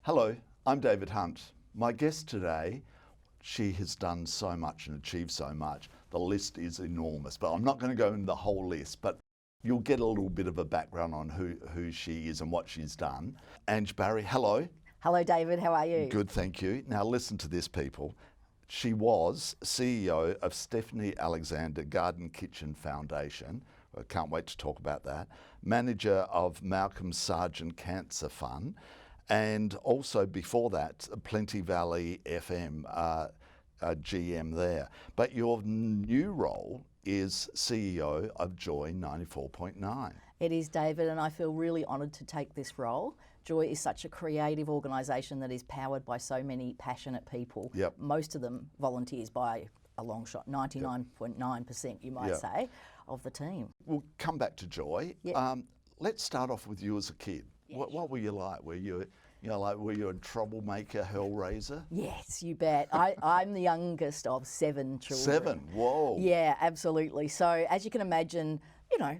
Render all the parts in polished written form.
Hello, I'm David Hunt. My guest today, she has done so much and achieved so much. The list is enormous, but I'm not going to go into the whole list, but you'll get a little bit of a background on who she is and what she's done. Ange Barry, hello. Hello, David. How are you? Good, thank you. Now listen to this, people. She was CEO of Stephanie Alexander Garden Kitchen Foundation. I can't wait to talk about that. Manager of Malcolm Sargent Cancer Fund. And also before that, Plenty Valley FM, GM there. But your new role is CEO of Joy 94.9. It is, David, and I feel really honoured to take this role. Joy is such a creative organisation that is powered by so many passionate people. Yep. Most of them volunteers by a long shot, 99.9% you might say, of the team. We'll come back to Joy. Yep. Let's start off with you as a kid. Yeah, what were you like? Were you a troublemaker, hellraiser? Yes, you bet. I'm the youngest of 7 children. 7, whoa. Yeah, absolutely. So as you can imagine,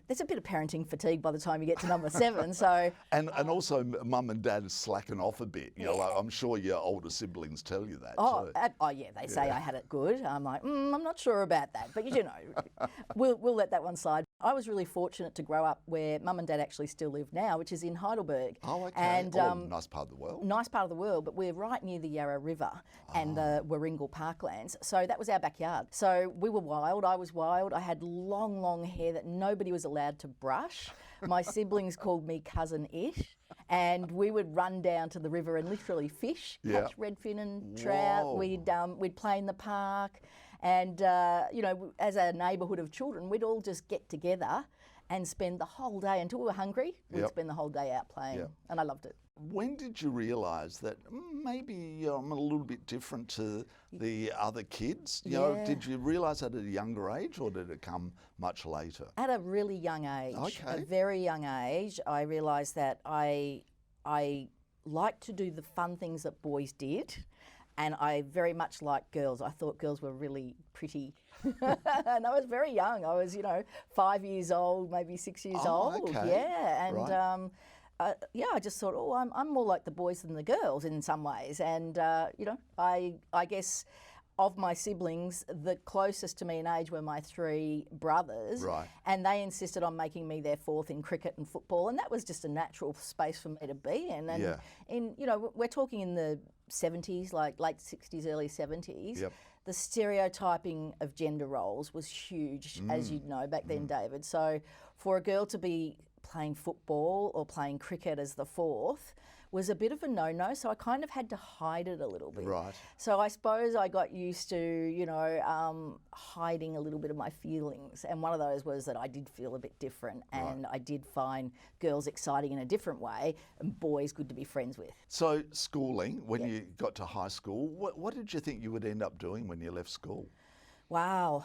there's a bit of parenting fatigue by the time you get to number 7. So and also, mum and dad are slacking off a bit. Like, I'm sure your older siblings tell you that. They say I had it good. I'm like, I'm not sure about that, but we'll let that one slide. I was really fortunate to grow up where mum and dad actually still live now, which is in Heidelberg. Oh, okay. And nice part of the world. Nice part of the world, but we're right near the Yarra River and the Warringal Parklands. So that was our backyard. So we were wild. I was wild. I had long, long hair that nobody was allowed to brush. My siblings called me Cousin Ish. And we would run down to the river and literally fish, catch redfin and trout. Whoa. We'd play in the park. And, as a neighbourhood of children, we'd all just get together and spend the whole day until we were hungry. We'd spend the whole day out playing, and I loved it. When did you realise that maybe I'm a little bit different to the other kids? Did you realise that at a younger age, or did it come much later? At a really young age, Okay. a very young age, I realised that I liked to do the fun things that boys did. And I very much liked girls. I thought girls were really pretty. And I was very young. I was, 5 years old, maybe 6 years old. Okay. Yeah. And right. I just thought, I'm more like the boys than the girls in some ways. And, I guess of my siblings, the closest to me in age were my 3 brothers. Right. And they insisted on making me their 4th in cricket and football. And that was just a natural space for me to be in. And, we're talking in the 70s, like late 60s, early 70s. Yep. The stereotyping of gender roles was huge, as you'd know back then, David. So for a girl to be playing football or playing cricket as the 4th was a bit of a no-no, so I kind of had to hide it a little bit. Right. So I suppose I got used to, hiding a little bit of my feelings. And one of those was that I did feel a bit different, and I did find girls exciting in a different way and boys good to be friends with. So schooling, when you got to high school, what did you think you would end up doing when you left school? Wow.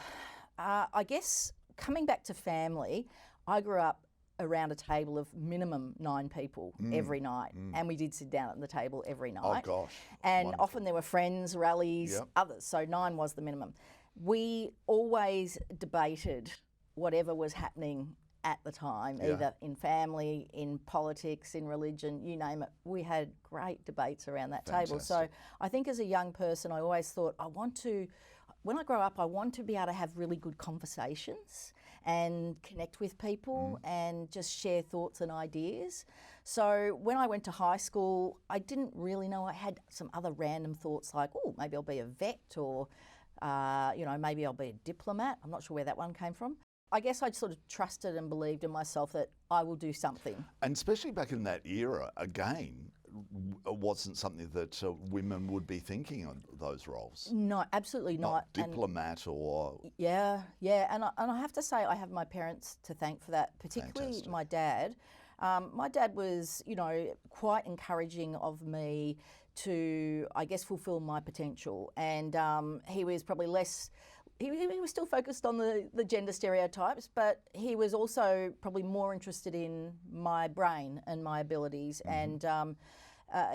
I guess coming back to family, I grew up around a table of minimum 9 people every night. And we did sit down at the table every night. Oh, gosh. And Wonderful. often there were friends, rallies, others. So 9 was the minimum. We always debated whatever was happening at the time, either in family, in politics, in religion, you name it. We had great debates around that table. So I think as a young person, I always thought, when I grow up, I want to be able to have really good conversations and connect with people and just share thoughts and ideas. So when I went to high school, I didn't really know. I had some other random thoughts like, maybe I'll be a vet, or, maybe I'll be a diplomat. I'm not sure where that one came from. I guess I'd sort of trusted and believed in myself that I will do something. And especially back in that era, again, it wasn't something that women would be thinking of those roles. No, absolutely not. Diplomat or... Yeah. And I have to say I have my parents to thank for that, particularly my dad. My dad was, quite encouraging of me to, I guess, fulfil my potential. And he was probably less... He was still focused on the gender stereotypes, but he was also probably more interested in my brain and my abilities. And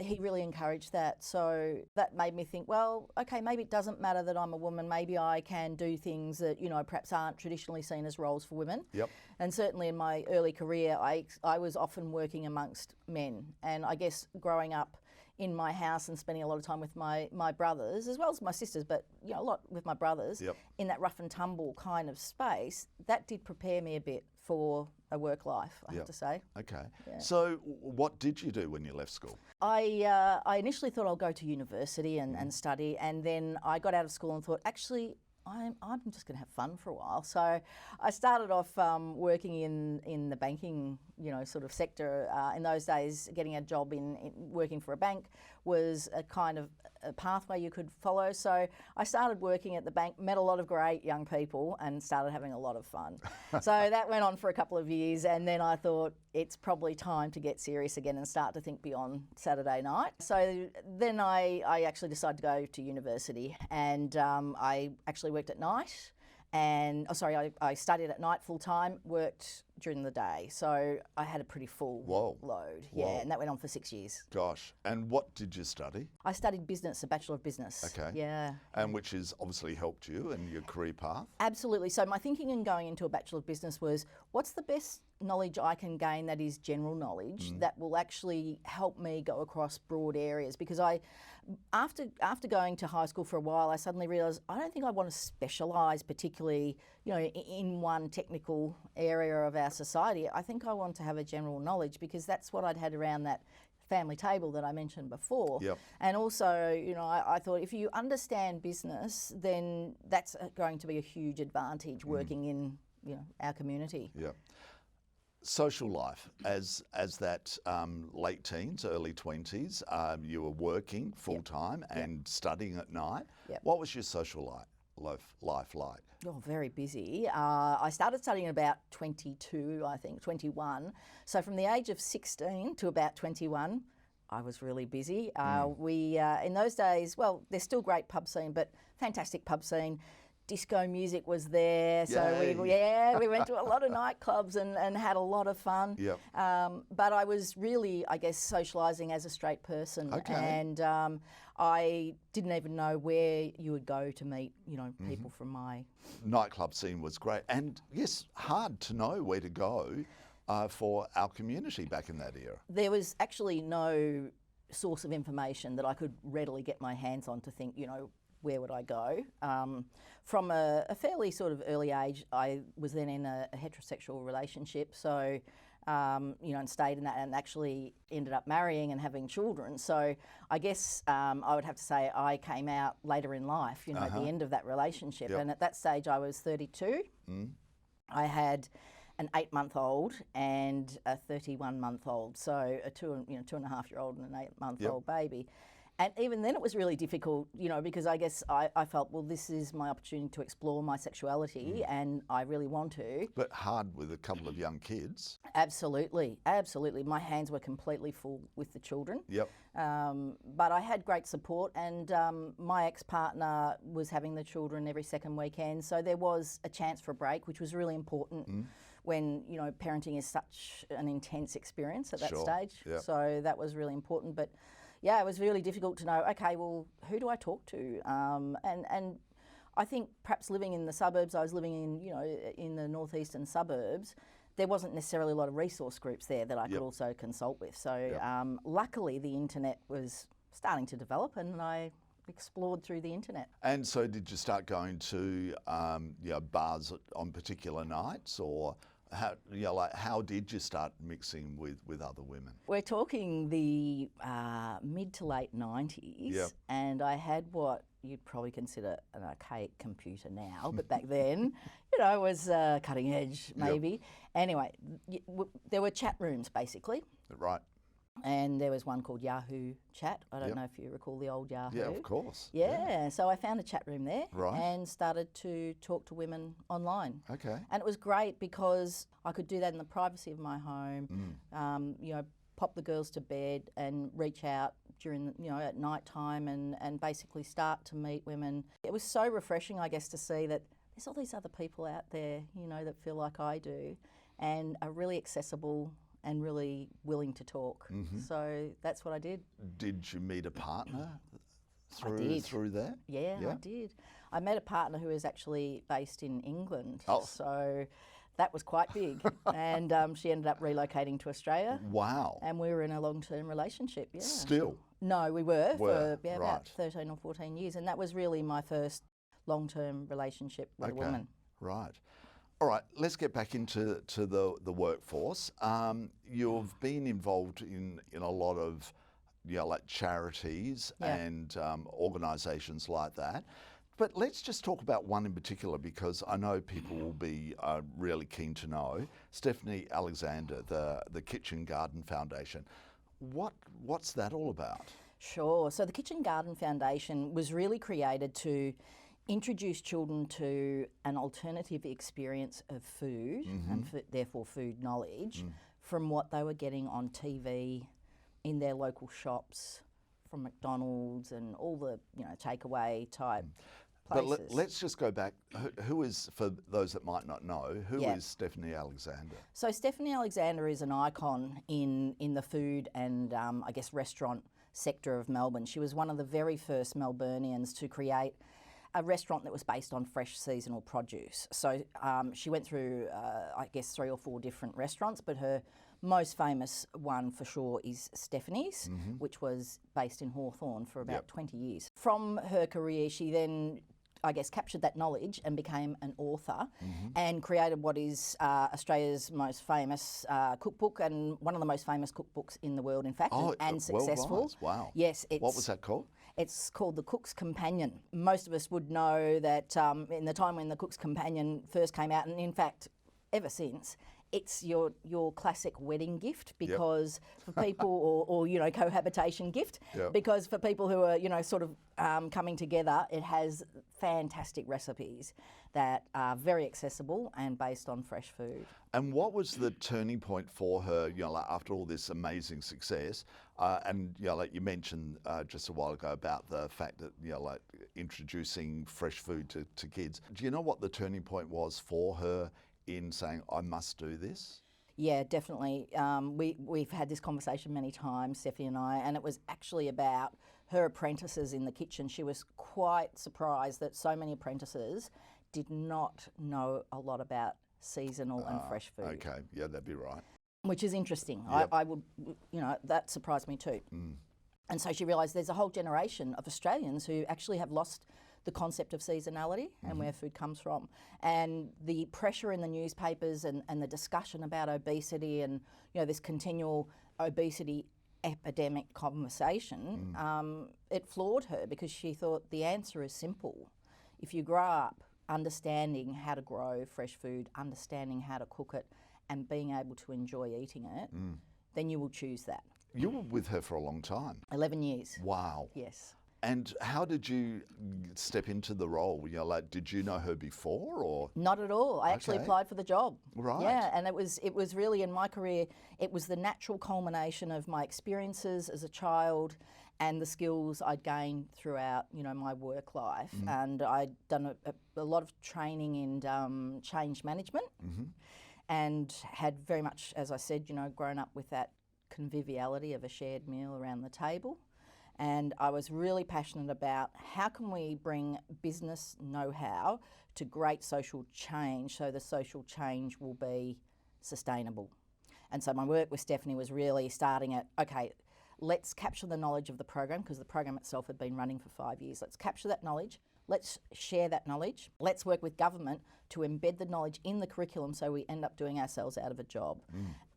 he really encouraged that. So that made me think, well, okay, maybe it doesn't matter that I'm a woman. Maybe I can do things that, perhaps aren't traditionally seen as roles for women. Yep. And certainly in my early career, I was often working amongst men. And I guess growing up in my house and spending a lot of time with my brothers, as well as my sisters, but a lot with my brothers, in that rough and tumble kind of space, that did prepare me a bit for a work life, I have to say. Okay. Yeah. So what did you do when you left school? I initially thought I'll go to university and study, and then I got out of school and thought, actually, I'm just going to have fun for a while. So I started off working in the banking, sort of sector. In those days, getting a job in working for a bank was a kind of a pathway you could follow. So I started working at the bank, met a lot of great young people and started having a lot of fun. So that went on for a couple of years, and then I thought it's probably time to get serious again and start to think beyond Saturday night. So then I actually decided to go to university, and I actually worked at night. And I studied at night full time, worked during the day, so I had a pretty full load. Yeah, and that went on for 6 years. Gosh, and what did you study? I studied business, a Bachelor of Business. Okay. Yeah. And which has obviously helped you in your career path? Absolutely. So my thinking in going into a Bachelor of Business was, what's the best knowledge I can gain that is general knowledge that will actually help me go across broad areas? Because after going to high school for a while, I suddenly realised I don't think I want to specialise particularly, in one technical area of our society. I think I want to have a general knowledge, because that's what I'd had around that family table that I mentioned before. Yep. And also, I thought if you understand business, then that's going to be a huge advantage working in, our community. Yeah. Social life, as that late teens, early 20s, you were working full time and studying at night. Yep. What was your social life like? Oh, very busy. I started studying at about 22, I think, 21. So from the age of 16 to about 21, I was really busy. We, in those days, well, there's still great pub scene, but fantastic pub scene. Disco music was there, so we went to a lot of nightclubs and had a lot of fun. Yep. But I was really, I guess, socialising as a straight person, and I didn't even know where you would go to meet, people from my nightclub scene was great, and yes, hard to know where to go for our community back in that era. There was actually no source of information that I could readily get my hands on to think, where would I go? From a fairly sort of early age, I was then in a heterosexual relationship, so, and stayed in that and actually ended up marrying and having children. So I guess I would have to say I came out later in life, at the end of that relationship. Yep. And at that stage I was 32. I had an 8-month-old and a 31-month-old, so a 2.5-year-old and an 8-month-old baby. And even then it was really difficult, because I guess I felt, well, this is my opportunity to explore my sexuality and I really want to. But hard with a couple of young kids. Absolutely, absolutely. My hands were completely full with the children. Yep. But I had great support, and my ex-partner was having the children every second weekend, so there was a chance for a break, which was really important when, parenting is such an intense experience at that stage. Yep. So that was really important. But yeah, it was really difficult to know, okay, well, who do I talk to? And I think perhaps living in the suburbs, I was living in, in the northeastern suburbs, there wasn't necessarily a lot of resource groups there that I could also consult with. So luckily the internet was starting to develop, and I explored through the internet. And so did you start going to bars on particular nights, or how did you start mixing with other women? We're talking the mid to late 90s, and I had what you'd probably consider an archaic computer now, but back then, it was cutting edge maybe. Yep. Anyway, there were chat rooms basically. Right. And there was one called Yahoo Chat. I don't know if you recall the old Yahoo. Yeah, of course. Yeah, so I found a chat room there and started to talk to women online. Okay. And it was great because I could do that in the privacy of my home, pop the girls to bed and reach out during, at night time and basically start to meet women. It was so refreshing, I guess, to see that there's all these other people out there, that feel like I do and are really accessible and really willing to talk. So that's what I did. Did you meet a partner through that? Yeah, I did. I met a partner who was actually based in England. Oh. So That was quite big. And she ended up relocating to Australia. Wow. And we were in a long-term relationship, yeah. Still? No, we were for right. about 13 or 14 years. And that was really my first long-term relationship with a woman. Right. All right, let's get back into the workforce. You've been involved in a lot of like charities and organisations like that. But let's just talk about one in particular, because I know people will be really keen to know. Stephanie Alexander, the Kitchen Garden Foundation. What's that all about? Sure. So the Kitchen Garden Foundation was really created to introduce children to an alternative experience of food and therefore food knowledge from what they were getting on TV, in their local shops, from McDonald's and all the takeaway type places. But let's just go back. Who is, for those that might not know, who is Stephanie Alexander? So Stephanie Alexander is an icon in the food and I guess restaurant sector of Melbourne. She was one of the very first Melburnians to create a restaurant that was based on fresh seasonal produce. So she went through, I guess, 3 or 4 different restaurants, but her most famous one for sure is Stephanie's, which was based in Hawthorn for about 20 years. From her career, she then, I guess, captured that knowledge and became an author and created what is Australia's most famous cookbook and one of the most famous cookbooks in the world, in fact, and successful. Wow. Yes. What was that called? It's called The Cook's Companion. Most of us would know that in the time when The Cook's Companion first came out, and in fact, ever since, it's your classic wedding gift, because for people, or cohabitation gift, because for people who are sort of coming together, it has fantastic recipes that are very accessible and based on fresh food. And what was the turning point for her, like after all this amazing success? And like you mentioned just a while ago about the fact that like introducing fresh food to kids. Do you know what the turning point was for her in saying, I must do this? Yeah, definitely. We've had this conversation many times, Stephanie and I, and it was actually about her apprentices in the kitchen. She was quite surprised that so many apprentices did not know a lot about seasonal and fresh food. Okay, yeah, that'd be right. Which is interesting. Yep. I would, that surprised me too. And so she realised there's a whole generation of Australians who actually have lost the concept of seasonality and where food comes from. And the pressure in the newspapers and the discussion about obesity and this continual obesity epidemic conversation, it floored her, because she thought the answer is simple. If you grow up understanding how to grow fresh food, understanding how to cook it, and being able to enjoy eating it, then you will choose that. You were with her for a long time. 11 years. Wow. Yes. And how did you step into the role? Like, did you know her before, or? Not at all. I actually applied for the job. Right. Yeah, and it was really, in my career, it was the natural culmination of my experiences as a child and the skills I'd gained throughout, my work life. And I'd done a lot of training in change management and had very much, as I said, grown up with that conviviality of a shared meal around the table. And I was really passionate about how can we bring business know-how to great social change, so the social change will be sustainable. And so my work with Stephanie was really starting at, okay, let's capture the knowledge of the program, because the program itself had been running for 5 years. Let's capture that knowledge. Let's share that knowledge. Let's work with government to embed the knowledge in the curriculum so we end up doing ourselves out of a job.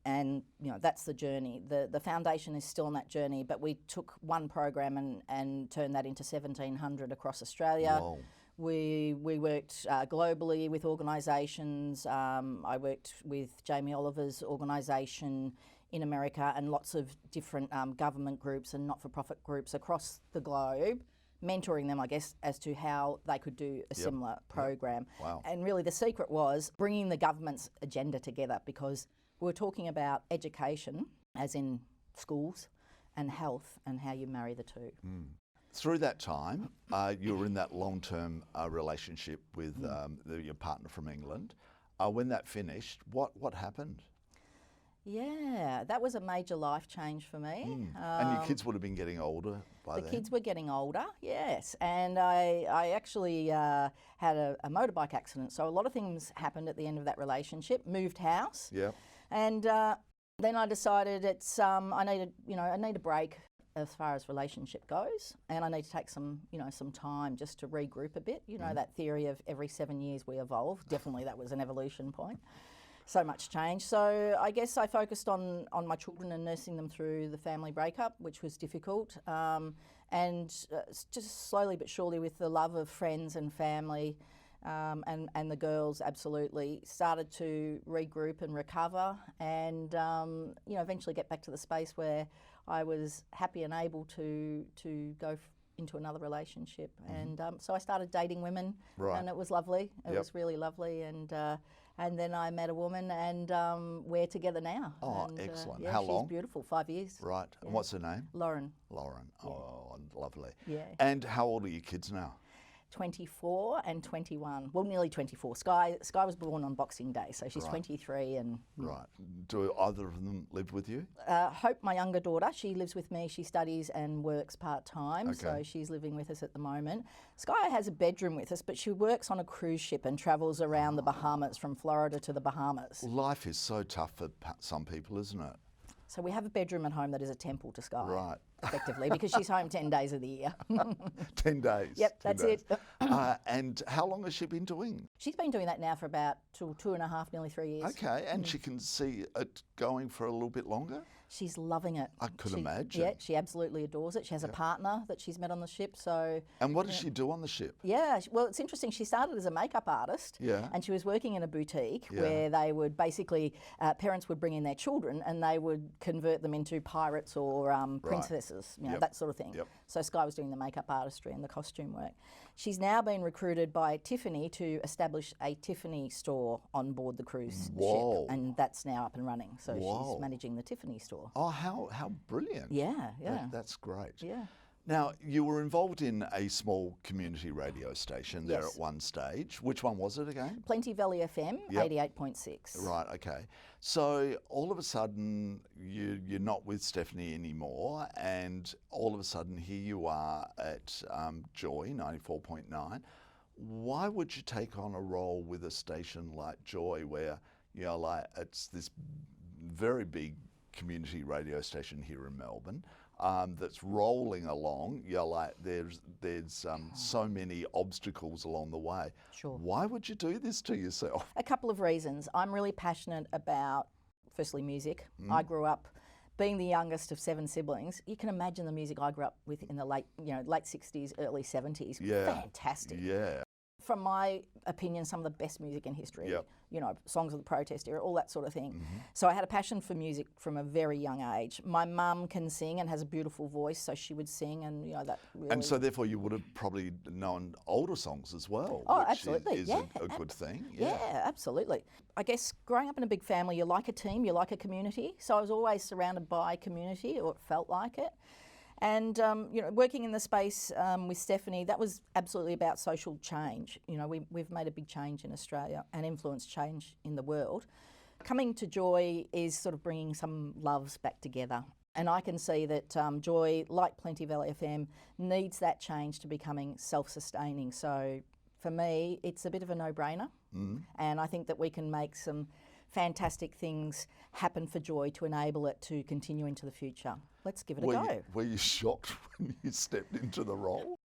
And that's the journey. The foundation is still on that journey, but we took one program and turned that into 1,700 across Australia. Whoa. We worked globally with organisations. I worked with Jamie Oliver's organisation in America and lots of different government groups and not-for-profit groups across the globe, mentoring them, I guess, as to how they could do a similar program. Wow. And really the secret was bringing the government's agenda together, because we were talking about education, as in schools, and health, and how you marry the two. Through that time, you were in that long-term relationship with your partner from England. When that finished, what happened? Yeah, that was a major life change for me. And your kids would have been getting older by then? The kids were getting older, yes. And I actually had a motorbike accident. So a lot of things happened at the end of that relationship. Moved house. Yeah. And then I decided I need a break as far as relationship goes, and I need to take some time just to regroup a bit. That theory of every 7 years we evolve. Definitely, that was an evolution point. So much change. So I guess I focused on my children and nursing them through the family breakup, which was difficult, and just slowly but surely, with the love of friends and family. And the girls absolutely started to regroup and recover, and eventually get back to the space where I was happy and able to go into another relationship. And so I started dating women, and it was lovely. It was really lovely, and then I met a woman, and we're together now. Oh, and, excellent! Yeah, How long? She's beautiful. 5 years. Right. Yeah. And what's her name? Lauren. Lauren. Yeah. Oh, lovely. Yeah. And how old are your kids now? 24 and 21. Well, nearly 24. Sky was born on Boxing Day, so she's 23 and... Right. Do either of them live with you? Hope, my younger daughter, she lives with me. She studies and works part-time, so she's living with us at the moment. Sky has a bedroom with us, but she works on a cruise ship and travels around the Bahamas, from Florida to the Bahamas. Life is so tough for some people, isn't it? So we have a bedroom at home that is a temple to Sky. Right. Effectively, because she's home 10 days of the year. 10 days. Yep, that's it. And how long has she been doing? She's been doing that now for about two and a half, nearly 3 years. Okay, and she can see it going for a little bit longer? She's loving it. I could imagine. Yeah, she absolutely adores it. She has a partner that she's met on the ship, so... And what does she do on the ship? Yeah, well, it's interesting. She started as a makeup artist, and she was working in a boutique where they would basically, parents would bring in their children and they would convert them into pirates or princesses, that sort of thing. Yep. So Sky was doing the makeup artistry and the costume work. She's now been recruited by Tiffany to establish a Tiffany store on board the cruise ship, and that's now up and running. So she's managing the Tiffany store. Oh, how brilliant. Yeah. That's great. Yeah. Now, you were involved in a small community radio station there at one stage. Which one was it again? Plenty Valley FM, 88.6. Right, okay. So all of a sudden, you're not with Stephanie anymore, and all of a sudden here you are at Joy 94.9. Why would you take on a role with a station like Joy, where it's this very big community radio station here in Melbourne? That's rolling along. There's so many obstacles along the way. Sure. Why would you do this to yourself? A couple of reasons. I'm really passionate about, firstly, music. I grew up being the youngest of 7 siblings. You can imagine the music I grew up with in the late 60s, early 70s. Yeah. Fantastic. Yeah. From my opinion, some of the best music in history. Yep. Songs of the protest era, all that sort of thing. So I had a passion for music from a very young age. My mum can sing and has a beautiful voice, so she would sing, and that really... And so therefore you would have probably known older songs as well. Oh, which absolutely. is a good thing. Yeah, absolutely. I guess growing up in a big family, you like a team, you like a community. So I was always surrounded by community, or it felt like it. And working in the space with Stephanie, that was absolutely about social change. We've made a big change in Australia and influenced change in the world. Coming to Joy is sort of bringing some loves back together. And I can see that Joy, like Plenty Valley FM, needs that change to becoming self-sustaining. So for me, it's a bit of a no-brainer. And I think that we can make some fantastic things happen for Joy to enable it to continue into the future. Let's give it a go. Were you shocked when you stepped into the role?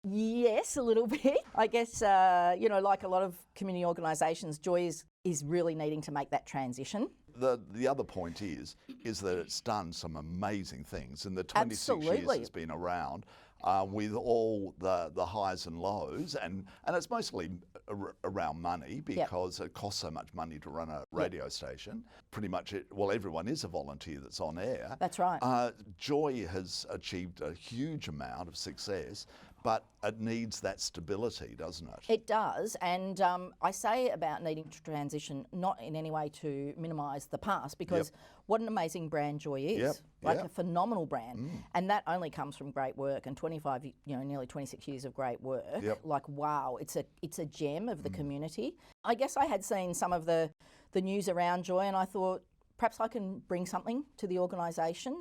Yes, a little bit. I guess, like a lot of community organisations, Joy is really needing to make that transition. The other point is that it's done some amazing things in the 26 years it's been around, with all the highs and lows, and it's mostly around money, because it costs so much money to run a radio station. Pretty much everyone is a volunteer that's on air. That's right. Joy has achieved a huge amount of success, but it needs that stability, doesn't it? It does, and I say about needing to transition not in any way to minimise the past, because what an amazing brand Joy is, a phenomenal brand, and that only comes from great work and nearly 26 years of great work. Like, wow, it's a gem of the community. I guess I had seen some of the the news around Joy, and I thought perhaps I can bring something to the organisation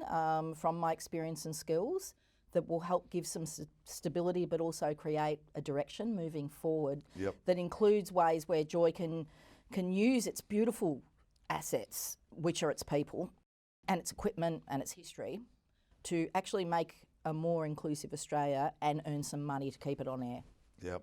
from my experience and skills that will help give some stability, but also create a direction moving forward that includes ways where Joy can use its beautiful assets, which are its people and its equipment and its history, to actually make a more inclusive Australia and earn some money to keep it on air. Yep.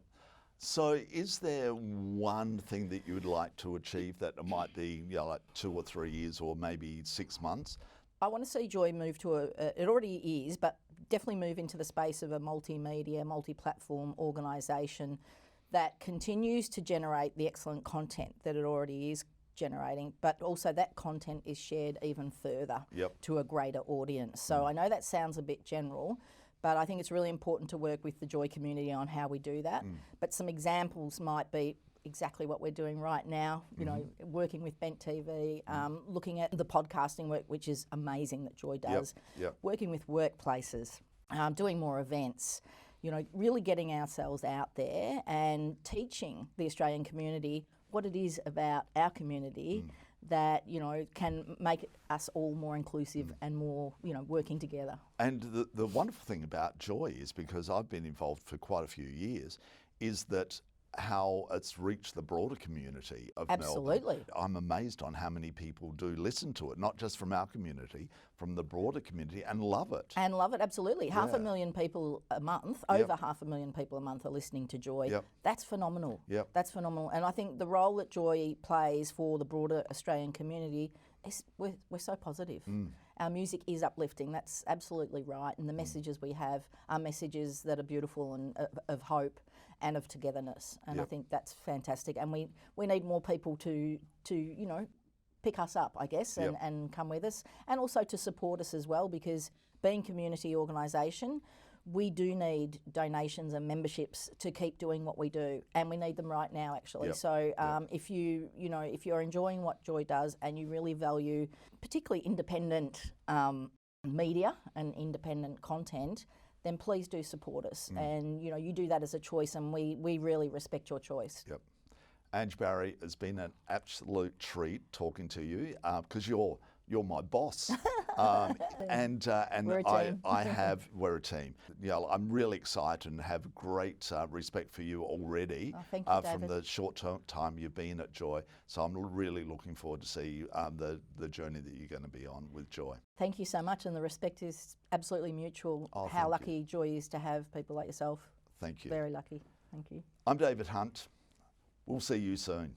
So is there one thing that you would like to achieve that it might be, you know, like 2 or 3 years or maybe 6 months? I want to see Joy move to it already is, but definitely move into the space of a multimedia, multi-platform organisation that continues to generate the excellent content that it already is generating, but also that content is shared even further to a greater audience. So I know that sounds a bit general, but I think it's really important to work with the Joy community on how we do that. But some examples might be exactly what we're doing right now, you know, working with Bent TV, looking at the podcasting work, which is amazing that Joy does, working with workplaces, doing more events, you know, really getting ourselves out there and teaching the Australian community what it is about our community that, you know, can make us all more inclusive and more, you know, working together. And the wonderful thing about Joy is, because I've been involved for quite a few years, is that how it's reached the broader community of Melbourne. I'm amazed on how many people do listen to it, not just from our community, from the broader community, and love it. And love it, absolutely. 500,000 people a month, over 500,000 people a month are listening to Joy. That's phenomenal. That's phenomenal. And I think the role that Joy plays for the broader Australian community is we're so positive. Our music is uplifting, that's absolutely right. And the messages we have are messages that are beautiful and of hope and of togetherness, and I think that's fantastic. And we need more people to you know, pick us up, I guess, and come with us, and also to support us as well, because being community organisation, we do need donations and memberships to keep doing what we do, and we need them right now, actually. So if if you're enjoying what Joy does and you really value particularly independent media and independent content, then please do support us. And you know, you do that as a choice, and we really respect your choice. Ange Barry, it's been an absolute treat talking to you, because you're my boss, and we're a team. we're a team. Yeah, I'm really excited and have great respect for you already. Thank you, David. From the short time you've been at Joy. So I'm really looking forward to see the journey that you're going to be on with Joy. Thank you so much, and the respect is absolutely mutual. How lucky Joy is to have people like yourself. Thank you. Very lucky. Thank you. I'm David Hunt. We'll see you soon.